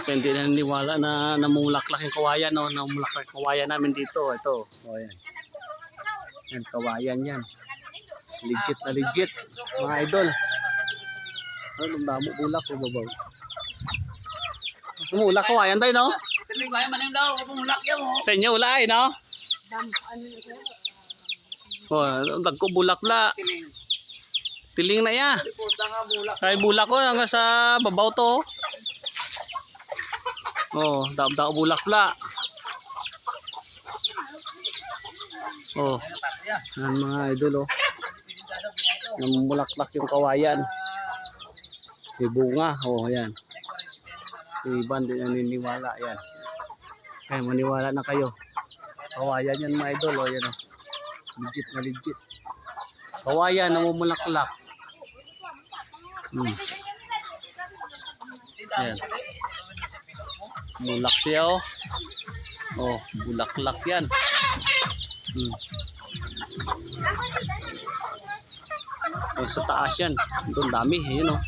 Kasi hindi na naniwala na namulaklak yung kawayan, no? Namulaklak yung kawayan namin dito. Ito. O, yan. Yan, kawayan yan. Legit na legit. Mga idol. Ano, damo bulak o babaw. Umulak kawayan tayo, no? Sa inyo, ulay, no? O, nagkubulak la. Tiling na ya. Kaya bulak ko hanggang sa babaw to. Oh, daw bulak la. Oh. Yan mga idol, oh. Namulaklak yung kawayan. May bunga, oh, yan. Iban din naniniwala, yan. Kaya maniwala na kayo. Kawayan yan mga idol, oh, yan, oh. Legit na legit. Kawayan namumulaklak. Yan. Mulak siya, oh. Oh, bulaklak yan. Oh, sa taas yan. Doon dami, yun, oh.